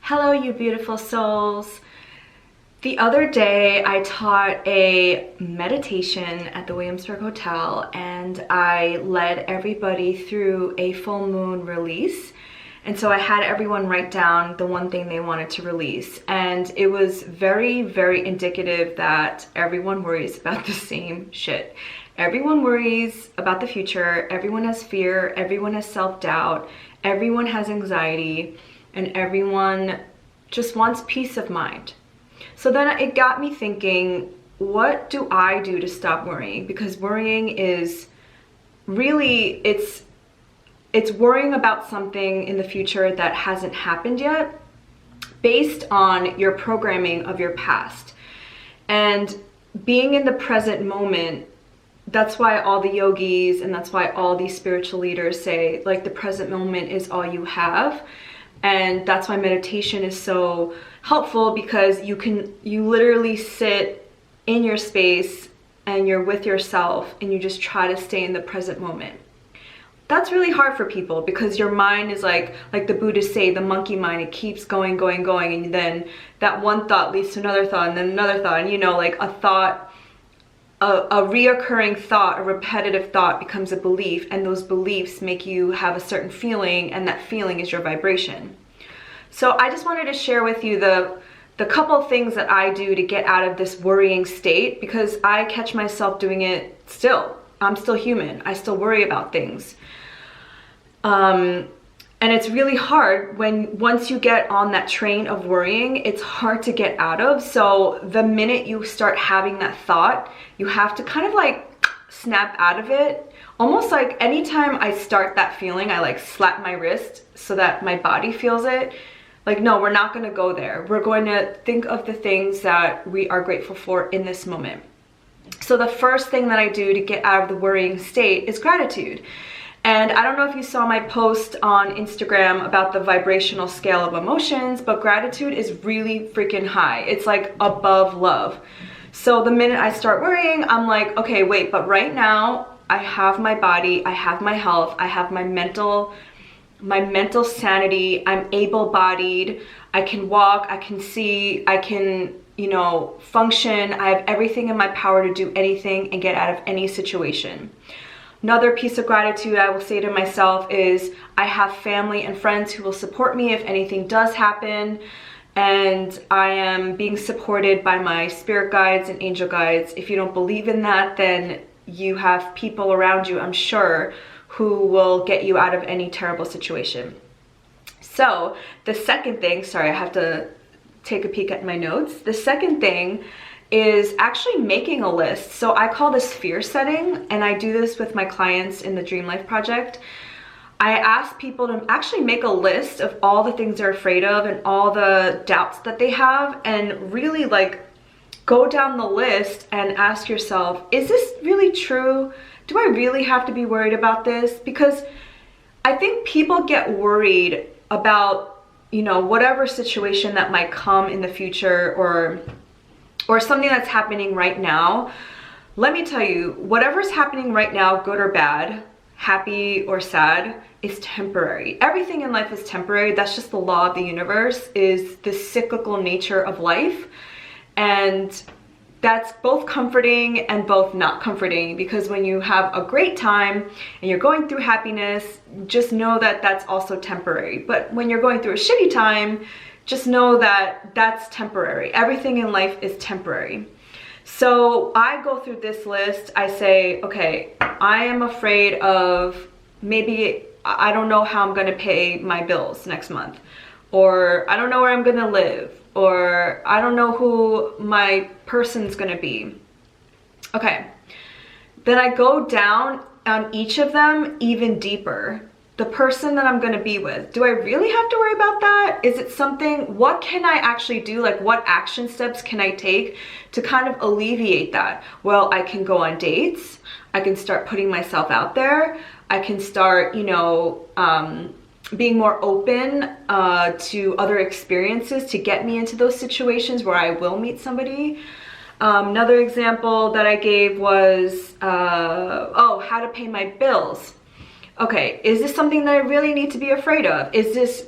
Hello, you beautiful souls. The other day, I taught a meditation at the Williamsburg Hotel, and I led everybody through a full moon release. And so I had everyone write down the one thing they wanted to release. And it was very, very indicative that everyone worries about the same shit. Everyone worries about the future. Everyone has fear. Everyone has self-doubt. Everyone has anxiety. And everyone just wants peace of mind. So then it got me thinking, what do I do to stop worrying? Because worrying is really, it's worrying about something in the future that hasn't happened yet based on your programming of your past. And being in the present moment, that's why all the yogis and that's why all these spiritual leaders say, like, the present moment is all you have. And that's why meditation is so helpful, because you literally sit in your space and you're with yourself and you just try to stay in the present moment. That's really hard for people because your mind is like the Buddhists say, the monkey mind. It keeps going, and then that one thought leads to another thought and then another thought, and like a thought, a reoccurring thought, a repetitive thought becomes a belief, and those beliefs make you have a certain feeling, and that feeling is your vibration. So I just wanted to share with you the couple things that I do to get out of this worrying state, because I catch myself doing it still. I'm still human. I still worry about things. And it's really hard once you get on that train of worrying, it's hard to get out of. So the minute you start having that thought, you have to kind of like snap out of it. Almost like anytime I start that feeling, I like slap my wrist so that my body feels it. Like, no, we're not going to go there. We're going to think of the things that we are grateful for in this moment. So the first thing that I do to get out of the worrying state is gratitude. And I don't know if you saw my post on Instagram about the vibrational scale of emotions, but gratitude is really freaking high. It's like above love. So the minute I start worrying, I'm like, okay, wait, but right now I have my body, I have my health, I have my mental sanity, I'm able-bodied, I can walk, I can see, I can, function. I have everything in my power to do anything and get out of any situation. Another piece of gratitude I will say to myself is I have family and friends who will support me if anything does happen, and I am being supported by my spirit guides and angel guides. If you don't believe in that, then you have people around you, I'm sure, who will get you out of any terrible situation. So the second thing, sorry, I have to take a peek at my notes. The second thing is actually making a list. So I call this fear setting, and I do this with my clients in the Dream Life Project. I ask people to actually make a list of all the things they're afraid of and all the doubts that they have, and really like go down the list and ask yourself, is this really true? Do I really have to be worried about this? Because I think people get worried about, whatever situation that might come in the future, or something that's happening right now. Let me tell you, whatever's happening right now, good or bad, happy or sad, is temporary. Everything in life is temporary. That's just the law of the universe, is the cyclical nature of life. And that's both comforting and both not comforting, because when you have a great time and you're going through happiness, just know that that's also temporary. But when you're going through a shitty time, just know that that's temporary. Everything in life is temporary. So I go through this list. I say, okay, I am afraid of, maybe I don't know how I'm going to pay my bills next month, or I don't know where I'm going to live, or I don't know who my person's going to be. Okay. Then I go down on each of them even deeper. The person that I'm going to be with, do I really have to worry about that? Is it something, what can I actually do? Like, what action steps can I take to kind of alleviate that? Well, I can go on dates. I can start putting myself out there. I can start, being more open to other experiences to get me into those situations where I will meet somebody. Another example that I gave was, how to pay my bills. Okay, is this something that I really need to be afraid of?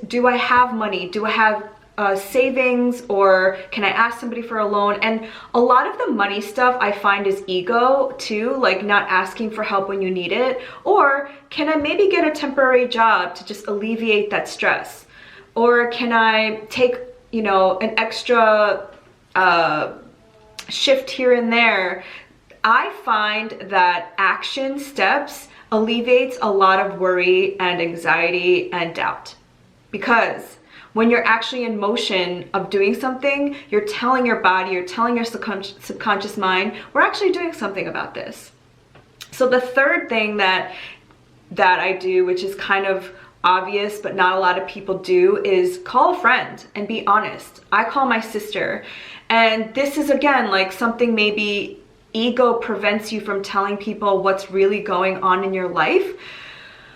Do I have money? Do I have savings, or can I ask somebody for a loan? And a lot of the money stuff I find is ego too, like not asking for help when you need it. Or can I maybe get a temporary job to just alleviate that stress? Or can I take, you know, an extra shift here and there? I find that action steps alleviates a lot of worry and anxiety and doubt, because when you're actually in motion of doing something, you're telling your body, you're telling your subconscious mind, we're actually doing something about this. So the third thing that I do, which is kind of obvious but not a lot of people do, is call a friend and be honest. I call my sister, and this is again like something maybe ego prevents you from telling people what's really going on in your life.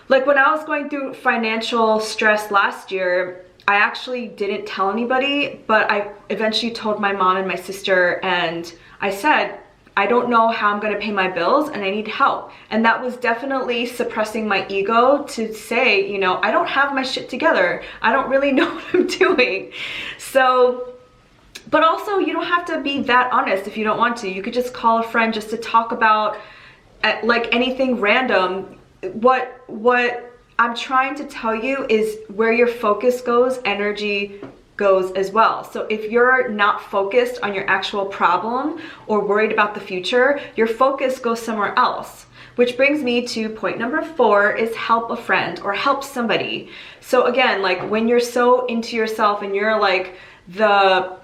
Like when I was going through financial stress last year, I actually didn't tell anybody, but I eventually told my mom and my sister, and I said, I don't know how I'm going to pay my bills and I need help. And that was definitely suppressing my ego to say, you know, I don't have my shit together. I don't really know what I'm doing. So, but also you don't have to be that honest if you don't want to. You could just call a friend just to talk about like anything random. What I'm trying to tell you is where your focus goes, energy goes as well. So if you're not focused on your actual problem or worried about the future, your focus goes somewhere else. Which brings me to point number 4, is help a friend or help somebody. So again, like when you're so into yourself and you're like the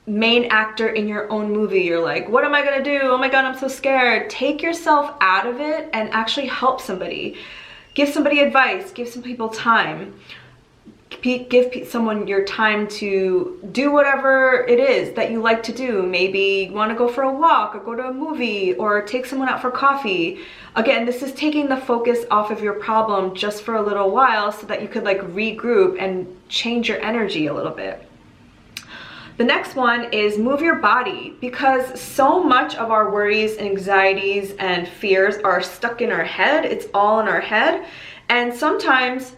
main actor in your own movie, you're like, what am I gonna do? Oh my God, I'm so scared. Take yourself out of it and actually help somebody. Give somebody advice, give some people time. Give someone your time to do whatever it is that you like to do. Maybe you want to go for a walk or go to a movie or take someone out for coffee. Again, this is taking the focus off of your problem just for a little while so that you could like regroup and change your energy a little bit. The next one is move your body, because so much of our worries, anxieties, and fears are stuck in our head. It's all in our head. And sometimes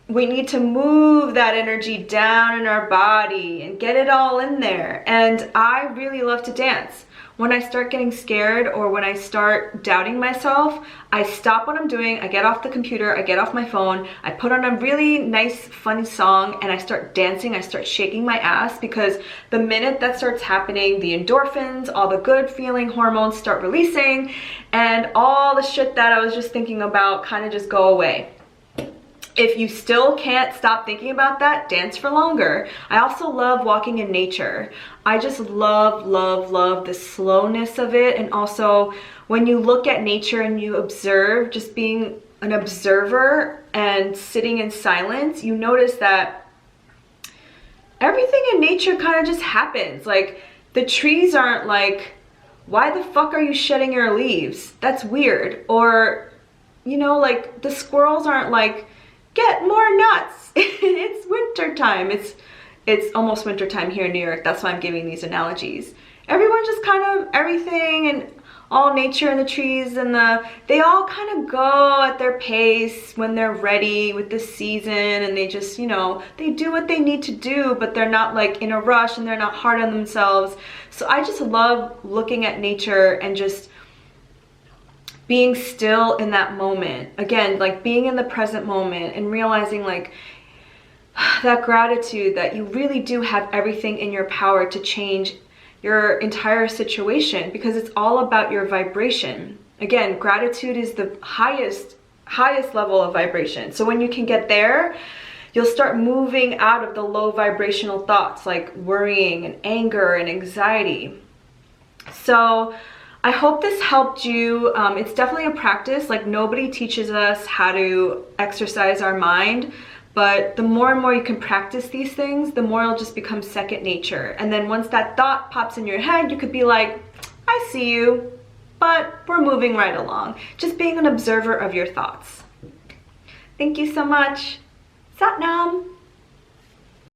we need to move that energy down in our body and get it all in there. And I really love to dance. When I start getting scared or when I start doubting myself, I stop what I'm doing, I get off the computer, I get off my phone, I put on a really nice, funny song, and I start dancing, I start shaking my ass, because the minute that starts happening, the endorphins, all the good feeling hormones start releasing, and all the shit that I was just thinking about kind of just go away. If you still can't stop thinking about that, dance for longer. I also love walking in nature. I just love the slowness of it. And also when you look at nature and you observe, just being an observer and sitting in silence, you notice that everything in nature kind of just happens. Like the trees aren't like, why the fuck are you shedding your leaves? That's weird. Or, you know, like the squirrels aren't like, get more nuts. It's winter time. It's almost winter time here in New York. That's why I'm giving these analogies. Everyone just kind of, everything and all nature and the trees and they all kind of go at their pace when they're ready with the season, and they just, you know, they do what they need to do, but they're not like in a rush and they're not hard on themselves. So I just love looking at nature and just being still in that moment. Again, like being in the present moment and realizing like that gratitude that you really do have everything in your power to change your entire situation, because it's all about your vibration. Again, gratitude is the highest level of vibration. So when you can get there, you'll start moving out of the low vibrational thoughts like worrying and anger and anxiety. So I hope this helped you. It's definitely a practice. Like nobody teaches us how to exercise our mind, but the more and more you can practice these things, the more it'll just become second nature. And then once that thought pops in your head, you could be like, I see you, but we're moving right along. Just being an observer of your thoughts. Thank you so much. Sat Nam.